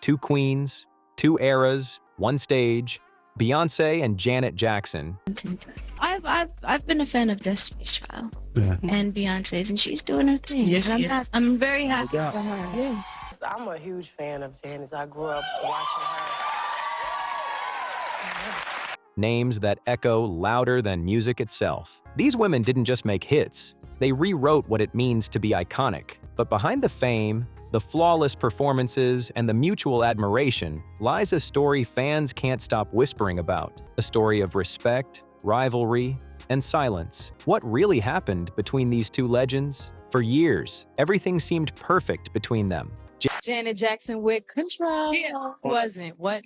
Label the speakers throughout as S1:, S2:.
S1: Two queens, two eras, one stage. Beyoncé and Janet Jackson.
S2: I've been a fan of Destiny's Child and Beyonce's, and she's doing her thing.
S3: Yes,
S2: and
S3: yes.
S2: I'm very happy for her. Yeah.
S4: I'm a huge fan of Janet. I grew up watching her.
S1: Names that echo louder than music itself. These women didn't just make hits, they rewrote what it means to be iconic. But behind the fame, the flawless performances, and the mutual admiration lies a story fans can't stop whispering about. A story of respect, rivalry, and silence. What really happened between these two legends? For years, everything seemed perfect between them.
S5: Janet Jackson with control wasn't. What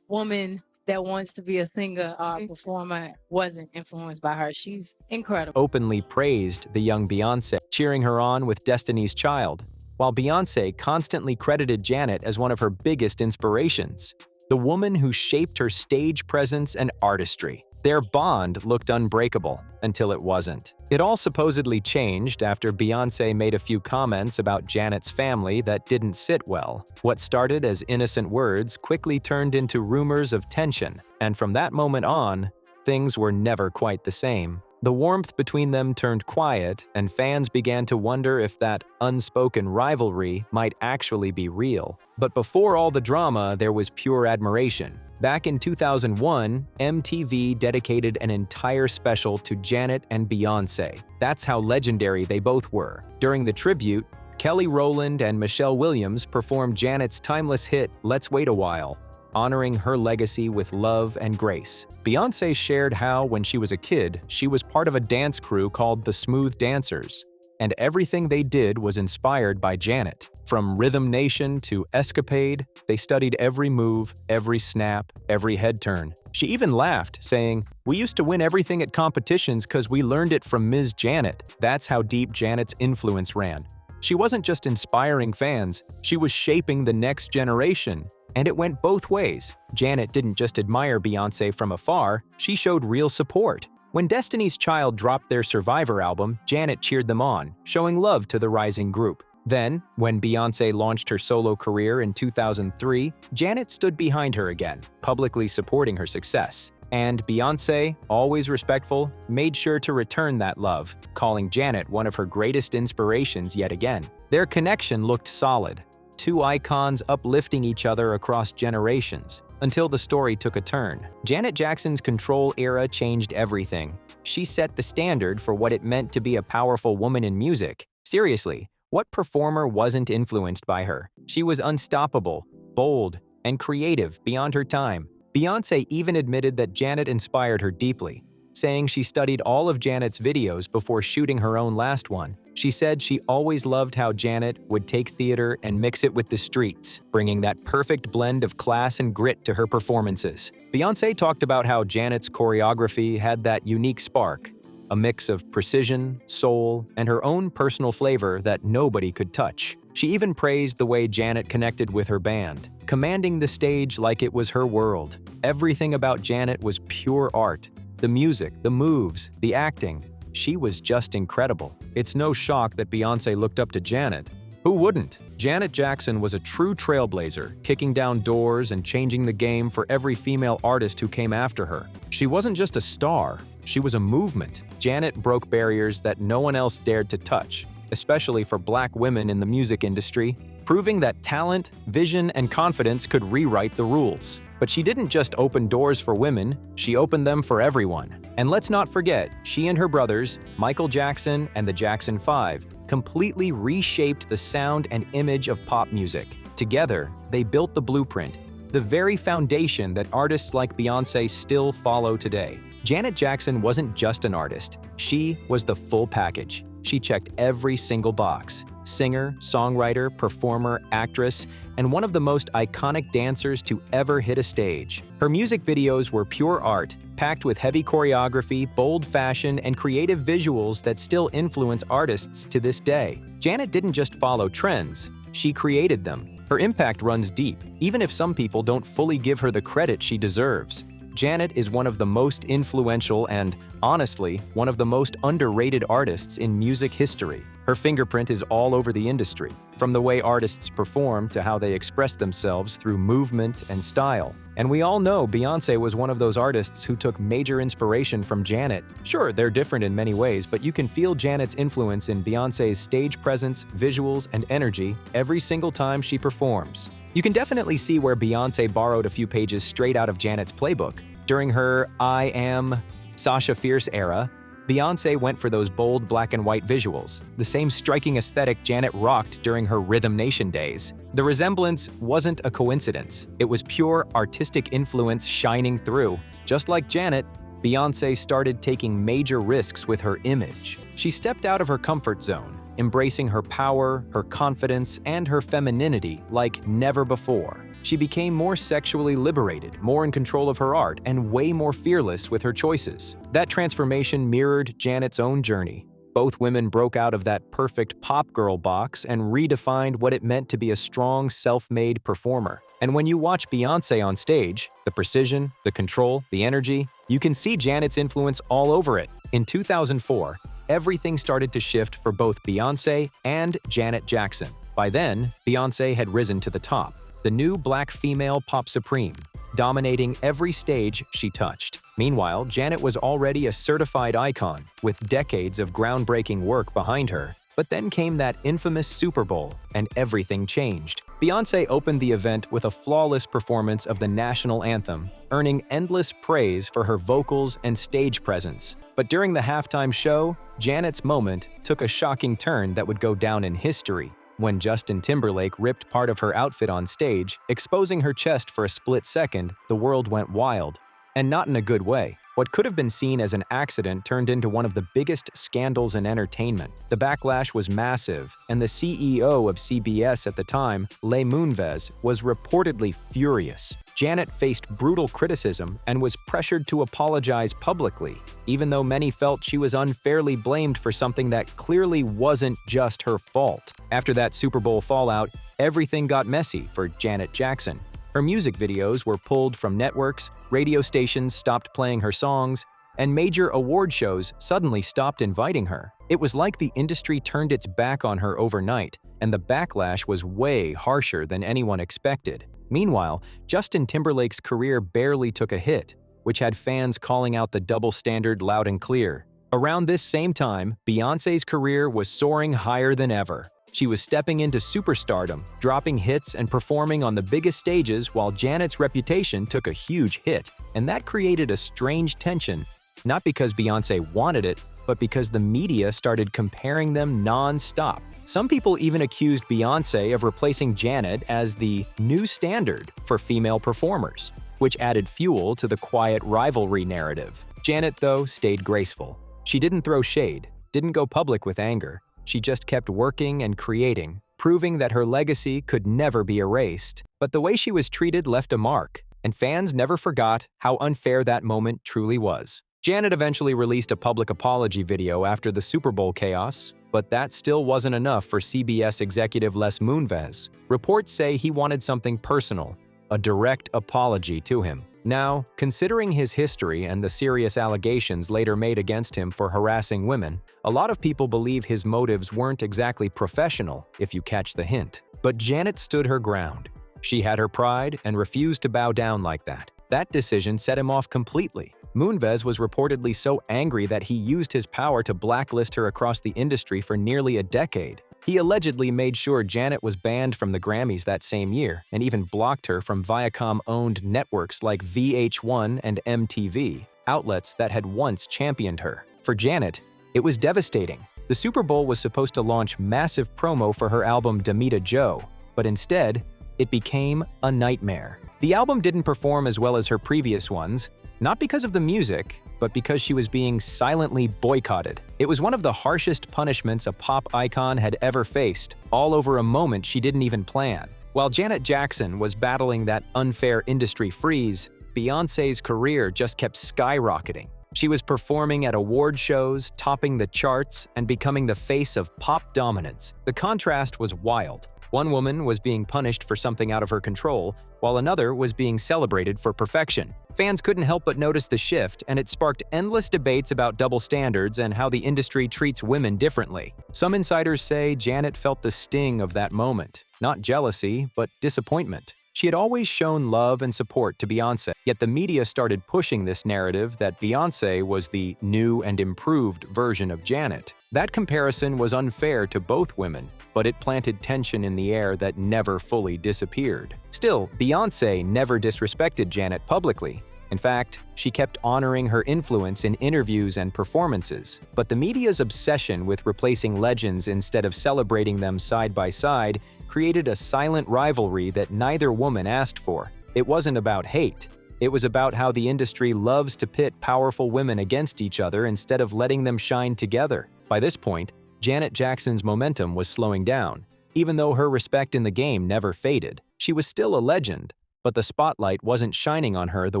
S5: woman that wants to be a singer or performer wasn't influenced by her? She's incredible.
S1: Openly praised the young Beyoncé, cheering her on with Destiny's Child, while Beyoncé constantly credited Janet as one of her biggest inspirations, the woman who shaped her stage presence and artistry. Their bond looked unbreakable until it wasn't. It all supposedly changed after Beyoncé made a few comments about Janet's family that didn't sit well. What started as innocent words quickly turned into rumors of tension, and from that moment on, things were never quite the same. The warmth between them turned quiet, and fans began to wonder if that unspoken rivalry might actually be real. But before all the drama, there was pure admiration. Back in 2001, MTV dedicated an entire special to Janet and Beyoncé. That's how legendary they both were. During the tribute, Kelly Rowland and Michelle Williams performed Janet's timeless hit, Let's Wait a While, honoring her legacy with love and grace. Beyoncé shared how, when she was a kid, she was part of a dance crew called the Smooth Dancers, and everything they did was inspired by Janet. From Rhythm Nation to Escapade, they studied every move, every snap, every head turn. She even laughed, saying, "We used to win everything at competitions because we learned it from Ms. Janet." That's how deep Janet's influence ran. She wasn't just inspiring fans, she was shaping the next generation. And it went both ways. Janet didn't just admire Beyoncé from afar, she showed real support. When Destiny's Child dropped their Survivor album, Janet cheered them on, showing love to the rising group. Then, when Beyoncé launched her solo career in 2003, Janet stood behind her again, publicly supporting her success. And Beyoncé, always respectful, made sure to return that love, calling Janet one of her greatest inspirations yet again. Their connection looked solid. Two icons uplifting each other across generations, until the story took a turn. Janet Jackson's Control era changed everything. She set the standard for what it meant to be a powerful woman in music. Seriously, what performer wasn't influenced by her? She was unstoppable, bold, and creative beyond her time. Beyoncé even admitted that Janet inspired her deeply, saying she studied all of Janet's videos before shooting her own last one. She said she always loved how Janet would take theater and mix it with the streets, bringing that perfect blend of class and grit to her performances. Beyoncé talked about how Janet's choreography had that unique spark, a mix of precision, soul, and her own personal flavor that nobody could touch. She even praised the way Janet connected with her band, commanding the stage like it was her world. Everything about Janet was pure art. The music, the moves, the acting. She was just incredible. It's no shock that Beyoncé looked up to Janet. Who wouldn't? Janet Jackson was a true trailblazer, kicking down doors and changing the game for every female artist who came after her. She wasn't just a star, she was a movement. Janet broke barriers that no one else dared to touch, especially for Black women in the music industry, proving that talent, vision, and confidence could rewrite the rules. But she didn't just open doors for women, she opened them for everyone. And let's not forget, she and her brothers, Michael Jackson and the Jackson 5, completely reshaped the sound and image of pop music. Together, they built the blueprint, the very foundation that artists like Beyoncé still follow today. Janet Jackson wasn't just an artist, she was the full package. She checked every single box. Singer, songwriter, performer, actress, and one of the most iconic dancers to ever hit a stage. Her music videos were pure art, packed with heavy choreography, bold fashion, and creative visuals that still influence artists to this day. Janet didn't just follow trends, she created them. Her impact runs deep, even if some people don't fully give her the credit she deserves. Janet is one of the most influential and, honestly, one of the most underrated artists in music history. Her fingerprint is all over the industry, from the way artists perform to how they express themselves through movement and style. And we all know Beyoncé was one of those artists who took major inspiration from Janet. Sure, they're different in many ways, but you can feel Janet's influence in Beyoncé's stage presence, visuals, and energy every single time she performs. You can definitely see where Beyoncé borrowed a few pages straight out of Janet's playbook. During her I Am Sasha Fierce era, Beyoncé went for those bold black and white visuals, the same striking aesthetic Janet rocked during her Rhythm Nation days. The resemblance wasn't a coincidence. It was pure artistic influence shining through. Just like Janet, Beyoncé started taking major risks with her image. She stepped out of her comfort zone, embracing her power, her confidence, and her femininity like never before. She became more sexually liberated, more in control of her art, and way more fearless with her choices. That transformation mirrored Janet's own journey. Both women broke out of that perfect pop girl box and redefined what it meant to be a strong, self-made performer. And when you watch Beyoncé on stage, the precision, the control, the energy, you can see Janet's influence all over it. In 2004, everything started to shift for both Beyoncé and Janet Jackson. By then, Beyoncé had risen to the top, the new black female pop supreme, dominating every stage she touched. Meanwhile, Janet was already a certified icon, with decades of groundbreaking work behind her. But then came that infamous Super Bowl, and everything changed. Beyoncé opened the event with a flawless performance of the national anthem, earning endless praise for her vocals and stage presence. But during the halftime show, Janet's moment took a shocking turn that would go down in history. When Justin Timberlake ripped part of her outfit on stage, exposing her chest for a split second, the world went wild. And not in a good way. What could have been seen as an accident turned into one of the biggest scandals in entertainment. The backlash was massive, and the CEO of CBS at the time, Les Moonves, was reportedly furious. Janet faced brutal criticism and was pressured to apologize publicly, even though many felt she was unfairly blamed for something that clearly wasn't just her fault. After that Super Bowl fallout, everything got messy for Janet Jackson. Her music videos were pulled from networks, radio stations stopped playing her songs, and major award shows suddenly stopped inviting her. It was like the industry turned its back on her overnight, and the backlash was way harsher than anyone expected. Meanwhile, Justin Timberlake's career barely took a hit, which had fans calling out the double standard loud and clear. Around this same time, Beyoncé's career was soaring higher than ever. She was stepping into superstardom, dropping hits and performing on the biggest stages while Janet's reputation took a huge hit. And that created a strange tension, not because Beyoncé wanted it, but because the media started comparing them non-stop. Some people even accused Beyoncé of replacing Janet as the new standard for female performers, which added fuel to the quiet rivalry narrative. Janet, though, stayed graceful. She didn't throw shade, didn't go public with anger. She just kept working and creating, proving that her legacy could never be erased. But the way she was treated left a mark, and fans never forgot how unfair that moment truly was. Janet eventually released a public apology video after the Super Bowl chaos, but that still wasn't enough for CBS executive Les Moonves. Reports say he wanted something personal, a direct apology to him. Now, considering his history and the serious allegations later made against him for harassing women, a lot of people believe his motives weren't exactly professional, if you catch the hint. But Janet stood her ground. She had her pride and refused to bow down like that. That decision set him off completely. Moonves was reportedly so angry that he used his power to blacklist her across the industry for nearly a decade. He allegedly made sure Janet was banned from the Grammys that same year and even blocked her from Viacom-owned networks like VH1 and MTV, outlets that had once championed her. For Janet, it was devastating. The Super Bowl was supposed to launch massive promo for her album Damita Jo, but instead, it became a nightmare. The album didn't perform as well as her previous ones, not because of the music, but because she was being silently boycotted. It was one of the harshest punishments a pop icon had ever faced, all over a moment she didn't even plan. While Janet Jackson was battling that unfair industry freeze, Beyoncé's career just kept skyrocketing. She was performing at award shows, topping the charts, and becoming the face of pop dominance. The contrast was wild. One woman was being punished for something out of her control, while another was being celebrated for perfection. Fans couldn't help but notice the shift, and it sparked endless debates about double standards and how the industry treats women differently. Some insiders say Janet felt the sting of that moment, not jealousy, but disappointment. She had always shown love and support to Beyoncé, yet the media started pushing this narrative that Beyoncé was the new and improved version of Janet. That comparison was unfair to both women, but it planted tension in the air that never fully disappeared. Still, Beyoncé never disrespected Janet publicly. In fact, she kept honoring her influence in interviews and performances. But the media's obsession with replacing legends instead of celebrating them side by side created a silent rivalry that neither woman asked for. It wasn't about hate. It was about how the industry loves to pit powerful women against each other instead of letting them shine together. By this point, Janet Jackson's momentum was slowing down. Even though her respect in the game never faded, she was still a legend. But the spotlight wasn't shining on her the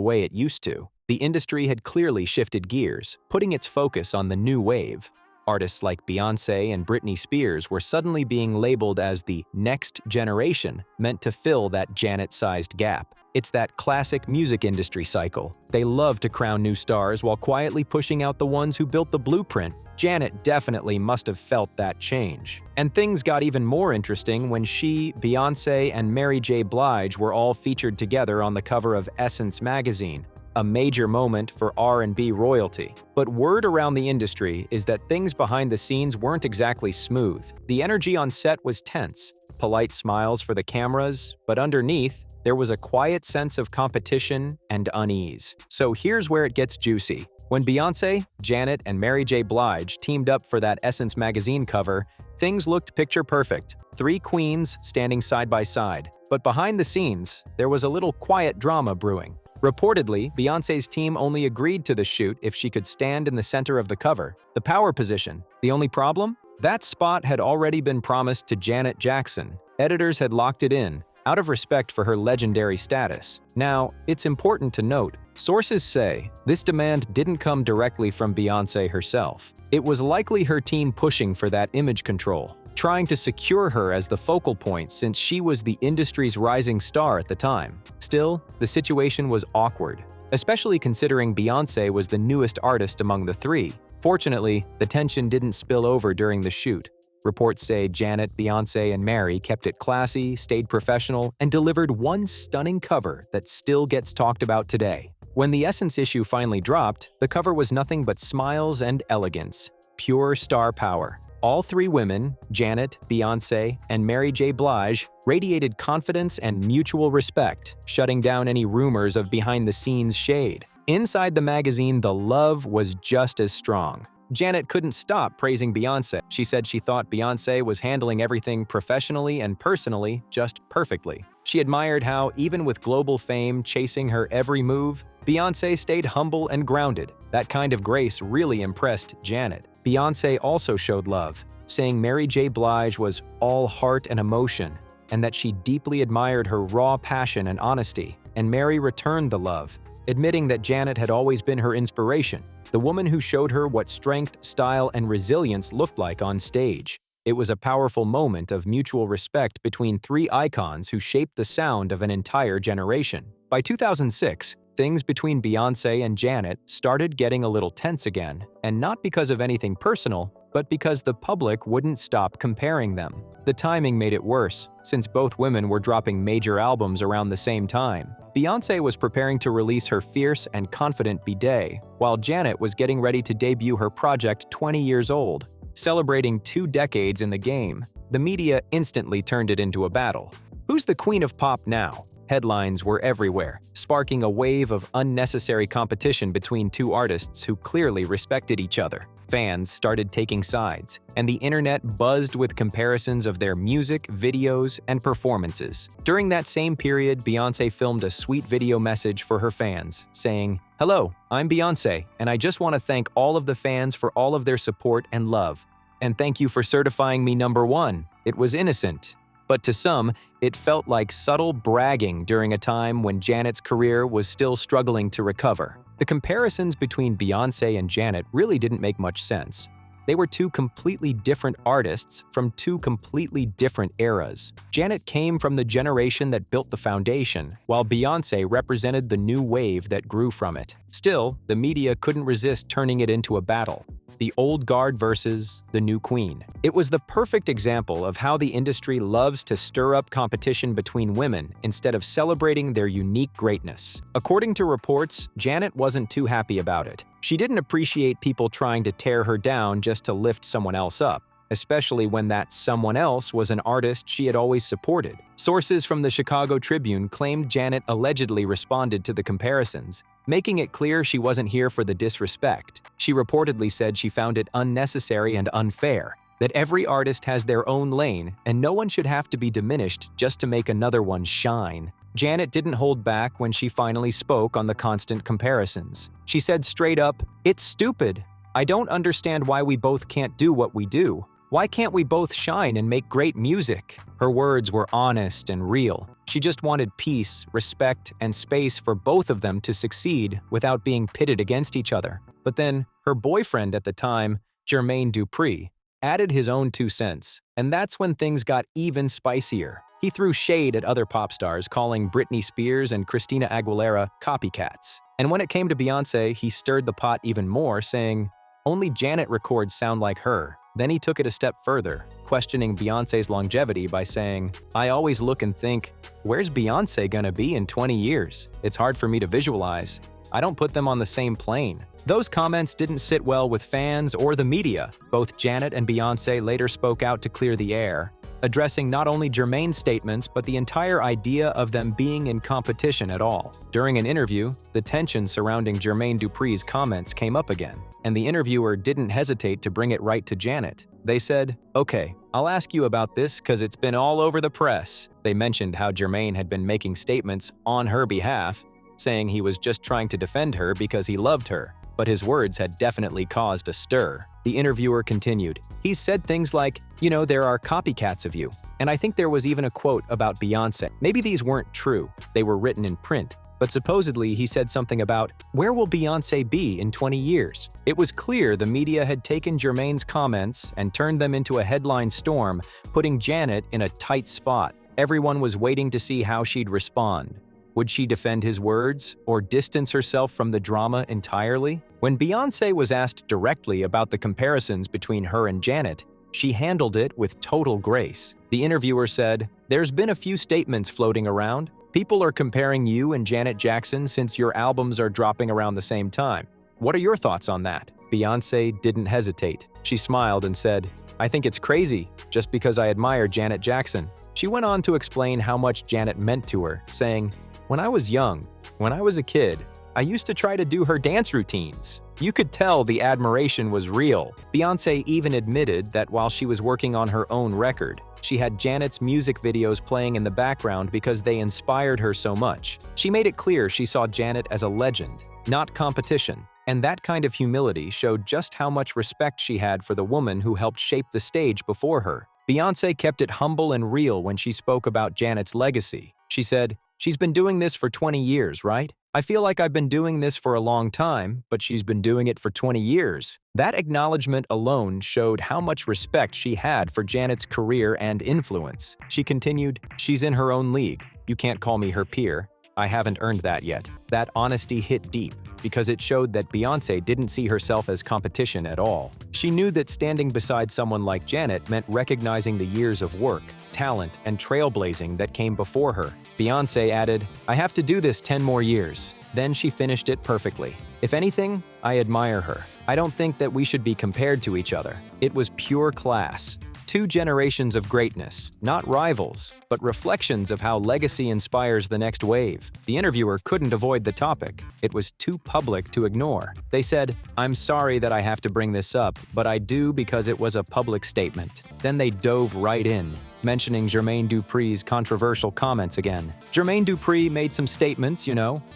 S1: way it used to. The industry had clearly shifted gears, putting its focus on the new wave. Artists like Beyoncé and Britney Spears were suddenly being labeled as the next generation, meant to fill that Janet-sized gap. It's that classic music industry cycle. They love to crown new stars while quietly pushing out the ones who built the blueprint. Janet definitely must have felt that change. And things got even more interesting when she, Beyoncé, and Mary J. Blige were all featured together on the cover of Essence magazine, a major moment for R&B royalty. But word around the industry is that things behind the scenes weren't exactly smooth. The energy on set was tense, polite smiles for the cameras, but underneath, there was a quiet sense of competition and unease. So here's where it gets juicy. When Beyoncé, Janet, and Mary J. Blige teamed up for that Essence magazine cover, things looked picture perfect. Three queens standing side by side. But behind the scenes, there was a little quiet drama brewing. Reportedly, Beyoncé's team only agreed to the shoot if she could stand in the center of the cover, the power position. The only problem? That spot had already been promised to Janet Jackson. Editors had locked it in, out of respect for her legendary status. Now, it's important to note, sources say this demand didn't come directly from Beyoncé herself. It was likely her team pushing for that image control, trying to secure her as the focal point since she was the industry's rising star at the time. Still, the situation was awkward, especially considering Beyoncé was the newest artist among the three. Fortunately, the tension didn't spill over during the shoot. Reports say Janet, Beyoncé, and Mary kept it classy, stayed professional, and delivered one stunning cover that still gets talked about today. When the Essence issue finally dropped, the cover was nothing but smiles and elegance, pure star power. All three women, Janet, Beyoncé, and Mary J. Blige, radiated confidence and mutual respect, shutting down any rumors of behind-the-scenes shade. Inside the magazine, the love was just as strong. Janet couldn't stop praising Beyoncé. She said she thought Beyoncé was handling everything professionally and personally just perfectly. She admired how, even with global fame chasing her every move, Beyoncé stayed humble and grounded. That kind of grace really impressed Janet. Beyoncé also showed love, saying Mary J. Blige was all heart and emotion, and that she deeply admired her raw passion and honesty. And Mary returned the love, admitting that Janet had always been her inspiration, the woman who showed her what strength, style, and resilience looked like on stage. It was a powerful moment of mutual respect between three icons who shaped the sound of an entire generation. By 2006, things between Beyoncé and Janet started getting a little tense again, and not because of anything personal, but because the public wouldn't stop comparing them. The timing made it worse, since both women were dropping major albums around the same time. Beyoncé was preparing to release her fierce and confident Bidet, while Janet was getting ready to debut her project 20 years old. Celebrating 2 decades in the game, the media instantly turned it into a battle. Who's the queen of pop now? Headlines were everywhere, sparking a wave of unnecessary competition between two artists who clearly respected each other. Fans started taking sides, and the internet buzzed with comparisons of their music, videos, and performances. During that same period, Beyoncé filmed a sweet video message for her fans, saying, "Hello, I'm Beyoncé, and I just want to thank all of the fans for all of their support and love. And thank you for certifying me #1. It was innocent." But to some, it felt like subtle bragging during a time when Janet's career was still struggling to recover. The comparisons between Beyoncé and Janet really didn't make much sense. They were two completely different artists from two completely different eras. Janet came from the generation that built the foundation, while Beyoncé represented the new wave that grew from it. Still, the media couldn't resist turning it into a battle. The old guard versus the new queen. It was the perfect example of how the industry loves to stir up competition between women instead of celebrating their unique greatness. According to reports, Janet wasn't too happy about it. She didn't appreciate people trying to tear her down just to lift someone else up, especially when that someone else was an artist she had always supported. Sources from the Chicago Tribune claimed Janet allegedly responded to the comparisons, making it clear she wasn't here for the disrespect. She reportedly said she found it unnecessary and unfair, that every artist has their own lane and no one should have to be diminished just to make another one shine. Janet didn't hold back when she finally spoke on the constant comparisons. She said straight up, "It's stupid. I don't understand why we both can't do what we do. Why can't we both shine and make great music?" Her words were honest and real. She just wanted peace, respect, and space for both of them to succeed without being pitted against each other. But then, her boyfriend at the time, Jermaine Dupri, added his own 2 cents, and that's when things got even spicier. He threw shade at other pop stars, calling Britney Spears and Christina Aguilera copycats. And when it came to Beyoncé, he stirred the pot even more, saying, "Only Janet records sound like her." Then he took it a step further, questioning Beyoncé's longevity by saying, "I always look and think, where's Beyoncé gonna be in 20 years? It's hard for me to visualize. I don't put them on the same plane." Those comments didn't sit well with fans or the media. Both Janet and Beyoncé later spoke out to clear the air, addressing not only Jermaine's statements but the entire idea of them being in competition at all. During an interview, the tension surrounding Jermaine Dupri's comments came up again, and the interviewer didn't hesitate to bring it right to Janet. They said, "Okay, I'll ask you about this because it's been all over the press." They mentioned how Jermaine had been making statements on her behalf, saying he was just trying to defend her because he loved her, but his words had definitely caused a stir. The interviewer continued, "He said things like, there are copycats of you." And I think there was even a quote about Beyoncé. Maybe these weren't true, they were written in print, but supposedly he said something about, "Where will Beyoncé be in 20 years?" It was clear the media had taken Jermaine's comments and turned them into a headline storm, putting Janet in a tight spot. Everyone was waiting to see how she'd respond. Would she defend his words or distance herself from the drama entirely? When Beyoncé was asked directly about the comparisons between her and Janet, she handled it with total grace. The interviewer said, "There's been a few statements floating around. People are comparing you and Janet Jackson since your albums are dropping around the same time. What are your thoughts on that?" Beyoncé didn't hesitate. She smiled and said, "I think it's crazy, just because I admire Janet Jackson." She went on to explain how much Janet meant to her, saying, "When I was young, when I was a kid, I used to try to do her dance routines. You could tell the admiration was real." Beyoncé even admitted that while she was working on her own record, she had Janet's music videos playing in the background because they inspired her so much. She made it clear she saw Janet as a legend, not competition. And that kind of humility showed just how much respect she had for the woman who helped shape the stage before her. Beyoncé kept it humble and real when she spoke about Janet's legacy. She said, "She's been doing this for 20 years, right? I feel like I've been doing this for a long time, but she's been doing it for 20 years. That acknowledgement alone showed how much respect she had for Janet's career and influence. She continued, "She's in her own league. You can't call me her peer. I haven't earned that yet." That honesty hit deep because it showed that Beyoncé didn't see herself as competition at all. She knew that standing beside someone like Janet meant recognizing the years of work, talent, and trailblazing that came before her. Beyoncé added, "I have to do this 10 more years." Then she finished it perfectly. "If anything, I admire her. I don't think that we should be compared to each other. It was pure class. 2 generations of greatness, not rivals, but reflections of how legacy inspires the next wave." The interviewer couldn't avoid the topic. It was too public to ignore. They said, "I'm sorry that I have to bring this up, but I do because it was a public statement." Then they dove right in, mentioning Jermaine Dupri's controversial comments again. Jermaine Dupri made some statements,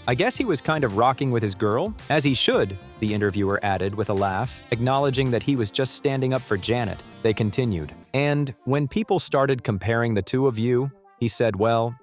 S1: I guess he was kind of rocking with his girl, as he should, the interviewer added with a laugh, acknowledging that he was just standing up for Janet. They continued, "And when people started comparing the two of you, he said, well,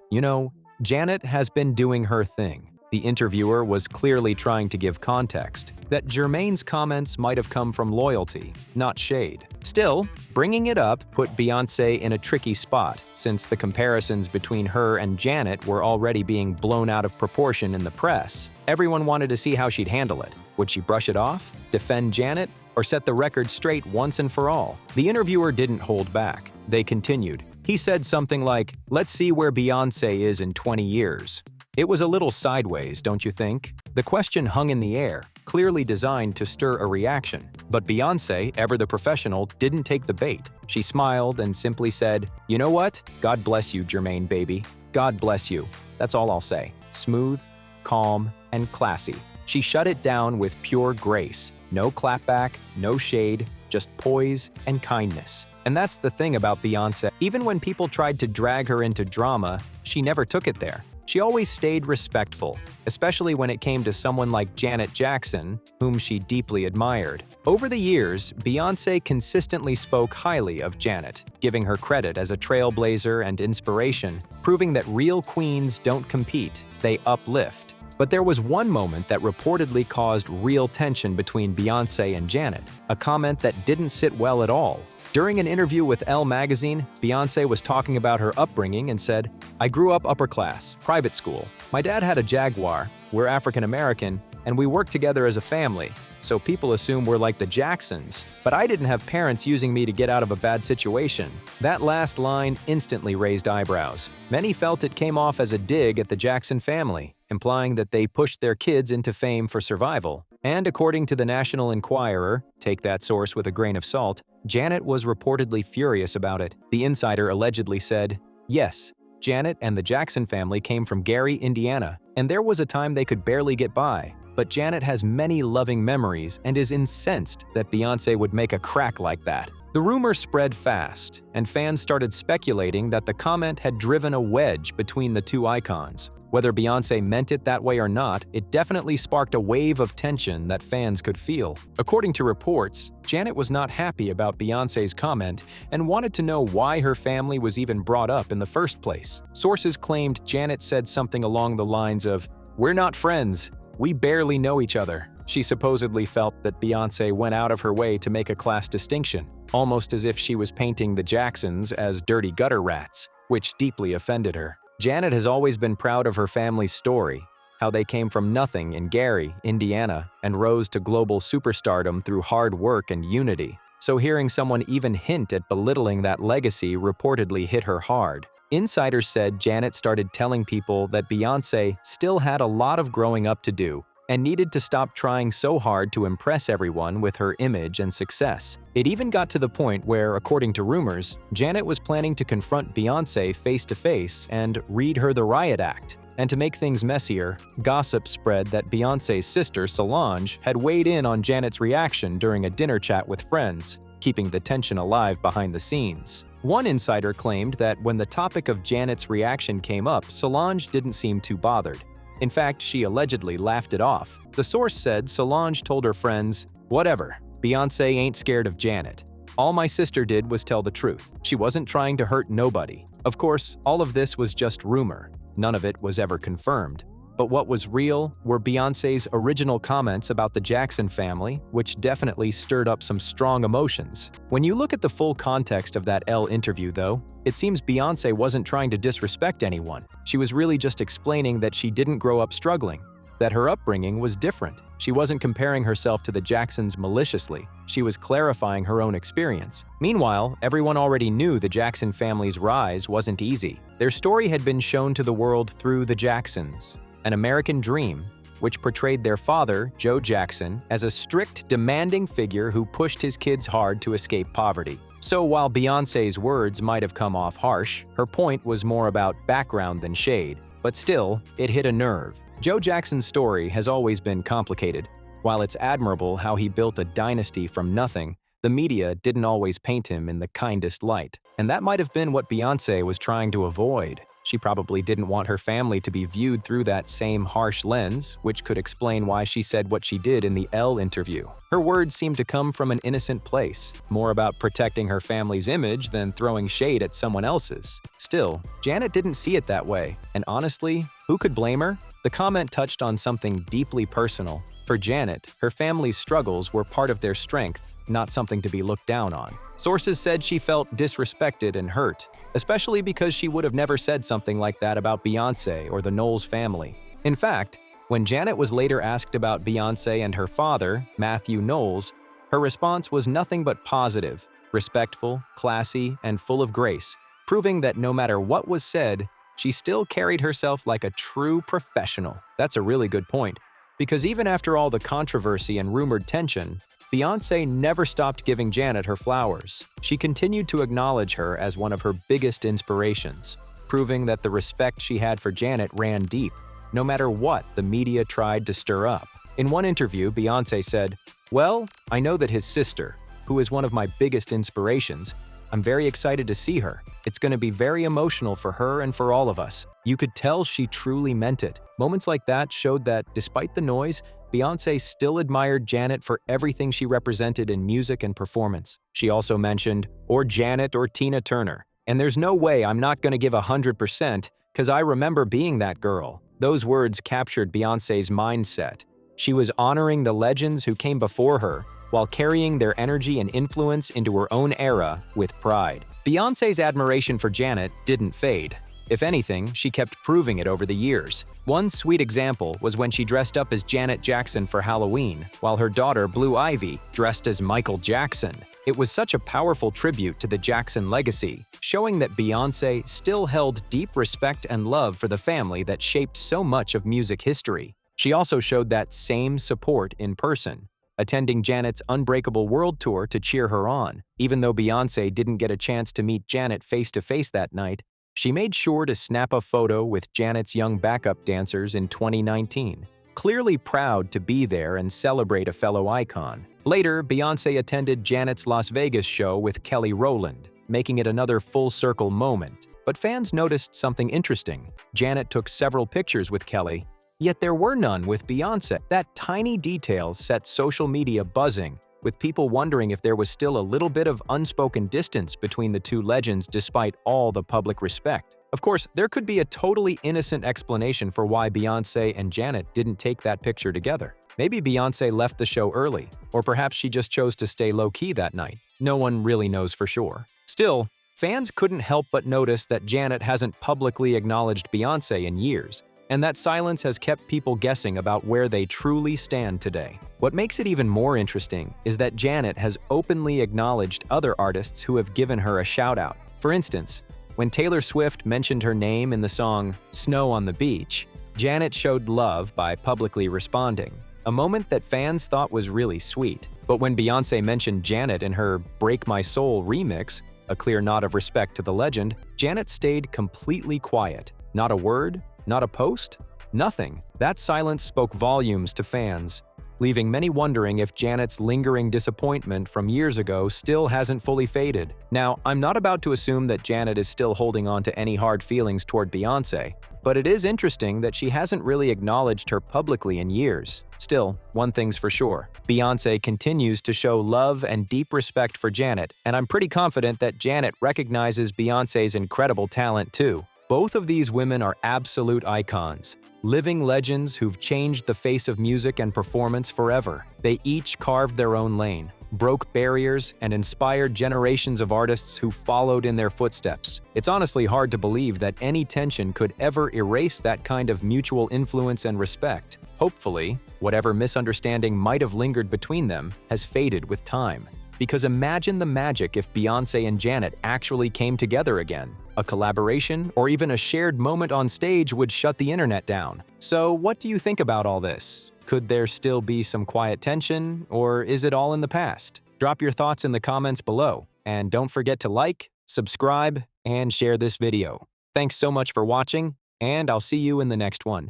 S1: Janet has been doing her thing." The interviewer was clearly trying to give context. that Jermaine's comments might have come from loyalty, not shade. Still, bringing it up put Beyoncé in a tricky spot, since the comparisons between her and Janet were already being blown out of proportion in the press. Everyone wanted to see how she'd handle it. Would she brush it off, defend Janet, or set the record straight once and for all? The interviewer didn't hold back. They continued. He said something like, "Let's see where Beyoncé is in 20 years. It was a little sideways, don't you think? The question hung in the air, clearly designed to stir a reaction. But Beyoncé, ever the professional, didn't take the bait. She smiled and simply said, "You know what? God bless you, Jermaine, baby. God bless you. That's all I'll say." Smooth, calm, and classy. She shut it down with pure grace. No clapback, no shade, just poise and kindness. And that's the thing about Beyoncé. Even when people tried to drag her into drama, she never took it there. She always stayed respectful, especially when it came to someone like Janet Jackson, whom she deeply admired. Over the years, Beyoncé consistently spoke highly of Janet, giving her credit as a trailblazer and inspiration, proving that real queens don't compete, they uplift. But there was one moment that reportedly caused real tension between Beyoncé and Janet, a comment that didn't sit well at all. During an interview with Elle magazine, Beyoncé was talking about her upbringing and said, "I grew up upper class, private school. My dad had a Jaguar, we're African American, and we worked together as a family, so people assume we're like the Jacksons. But I didn't have parents using me to get out of a bad situation." That last line instantly raised eyebrows. Many felt it came off as a dig at the Jackson family, implying that they pushed their kids into fame for survival. And according to the National Enquirer, take that source with a grain of salt, Janet was reportedly furious about it. The insider allegedly said, "Yes, Janet and the Jackson family came from Gary, Indiana, and there was a time they could barely get by. But Janet has many loving memories and is incensed that Beyoncé would make a crack like that." The rumor spread fast, and fans started speculating that the comment had driven a wedge between the two icons. Whether Beyoncé meant it that way or not, it definitely sparked a wave of tension that fans could feel. According to reports, Janet was not happy about Beyoncé's comment and wanted to know why her family was even brought up in the first place. Sources claimed Janet said something along the lines of, "We're not friends. We barely know each other." She supposedly felt that Beyoncé went out of her way to make a class distinction, almost as if she was painting the Jacksons as dirty gutter rats, which deeply offended her. Janet has always been proud of her family's story, how they came from nothing in Gary, Indiana, and rose to global superstardom through hard work and unity. So hearing someone even hint at belittling that legacy reportedly hit her hard. Insiders said Janet started telling people that Beyoncé still had a lot of growing up to do and needed to stop trying so hard to impress everyone with her image and success. It even got to the point where, according to rumors, Janet was planning to confront Beyoncé face-to-face and read her the riot act. And to make things messier, gossip spread that Beyoncé's sister, Solange, had weighed in on Janet's reaction during a dinner chat with friends, keeping the tension alive behind the scenes. One insider claimed that when the topic of Janet's reaction came up, Solange didn't seem too bothered. In fact, she allegedly laughed it off. The source said Solange told her friends, "Whatever, Beyoncé ain't scared of Janet. All my sister did was tell the truth. She wasn't trying to hurt nobody." Of course, all of this was just rumor. None of it was ever confirmed. But what was real were Beyoncé's original comments about the Jackson family, which definitely stirred up some strong emotions. When you look at the full context of that Elle interview, though, it seems Beyoncé wasn't trying to disrespect anyone. She was really just explaining that she didn't grow up struggling, that her upbringing was different. She wasn't comparing herself to the Jacksons maliciously. She was clarifying her own experience. Meanwhile, everyone already knew the Jackson family's rise wasn't easy. Their story had been shown to the world through the Jacksons, an American dream, which portrayed their father, Joe Jackson, as a strict, demanding figure who pushed his kids hard to escape poverty. So while Beyoncé's words might have come off harsh, her point was more about background than shade. But still, it hit a nerve. Joe Jackson's story has always been complicated. While it's admirable how he built a dynasty from nothing, the media didn't always paint him in the kindest light. And that might have been what Beyoncé was trying to avoid. She probably didn't want her family to be viewed through that same harsh lens, which could explain why she said what she did in the Elle interview. Her words seemed to come from an innocent place, more about protecting her family's image than throwing shade at someone else's. Still, Janet didn't see it that way, and honestly, who could blame her? The comment touched on something deeply personal, For Janet, her family's struggles were part of their strength, not something to be looked down on. Sources said she felt disrespected and hurt, especially because she would have never said something like that about Beyoncé or the Knowles family. In fact, when Janet was later asked about Beyoncé and her father, Matthew Knowles, her response was nothing but positive, respectful, classy, and full of grace, proving that no matter what was said, she still carried herself like a true professional. That's a really good point, because even after all the controversy and rumored tension, Beyoncé never stopped giving Janet her flowers. She continued to acknowledge her as one of her biggest inspirations, proving that the respect she had for Janet ran deep, no matter what the media tried to stir up. In one interview, Beyoncé said, "Well, I know that his sister, who is one of my biggest inspirations, I'm very excited to see her. It's going to be very emotional for her and for all of us." You could tell she truly meant it. Moments like that showed that, despite the noise, Beyoncé still admired Janet for everything she represented in music and performance. She also mentioned, "or Janet or Tina Turner. And there's no way I'm not going to give 100% because I remember being that girl." Those words captured Beyoncé's mindset. She was honoring the legends who came before her, while carrying their energy and influence into her own era with pride. Beyoncé's admiration for Janet didn't fade. If anything, she kept proving it over the years. One sweet example was when she dressed up as Janet Jackson for Halloween, while her daughter Blue Ivy dressed as Michael Jackson. It was such a powerful tribute to the Jackson legacy, showing that Beyoncé still held deep respect and love for the family that shaped so much of music history. She also showed that same support in person, attending Janet's Unbreakable World Tour to cheer her on. Even though Beyoncé didn't get a chance to meet Janet face-to-face that night, she made sure to snap a photo with Janet's young backup dancers in 2019, clearly proud to be there and celebrate a fellow icon. Later, Beyoncé attended Janet's Las Vegas show with Kelly Rowland, making it another full-circle moment. But fans noticed something interesting. Janet took several pictures with Kelly, yet there were none with Beyoncé. That tiny detail set social media buzzing, with people wondering if there was still a little bit of unspoken distance between the two legends despite all the public respect. Of course, there could be a totally innocent explanation for why Beyoncé and Janet didn't take that picture together. Maybe Beyoncé left the show early, or perhaps she just chose to stay low-key that night. No one really knows for sure. Still, fans couldn't help but notice that Janet hasn't publicly acknowledged Beyoncé in years, and that silence has kept people guessing about where they truly stand today. What makes it even more interesting is that Janet has openly acknowledged other artists who have given her a shout-out. For instance, when Taylor Swift mentioned her name in the song "Snow on the Beach," Janet showed love by publicly responding, a moment that fans thought was really sweet. But when Beyoncé mentioned Janet in her "Break My Soul" remix, a clear nod of respect to the legend, Janet stayed completely quiet. Not a word, not a post, nothing. That silence spoke volumes to fans, leaving many wondering if Janet's lingering disappointment from years ago still hasn't fully faded. Now, I'm not about to assume that Janet is still holding on to any hard feelings toward Beyoncé, but it is interesting that she hasn't really acknowledged her publicly in years. Still, one thing's for sure. Beyoncé continues to show love and deep respect for Janet, and I'm pretty confident that Janet recognizes Beyoncé's incredible talent too. Both of these women are absolute icons, living legends who've changed the face of music and performance forever. They each carved their own lane, broke barriers, and inspired generations of artists who followed in their footsteps. It's honestly hard to believe that any tension could ever erase that kind of mutual influence and respect. Hopefully, whatever misunderstanding might have lingered between them has faded with time. Because imagine the magic if Beyoncé and Janet actually came together again. A collaboration or even a shared moment on stage would shut the internet down. So what do you think about all this? Could there still be some quiet tension, or is it all in the past? Drop your thoughts in the comments below, and don't forget to like, subscribe, and share this video. Thanks so much for watching, and I'll see you in the next one.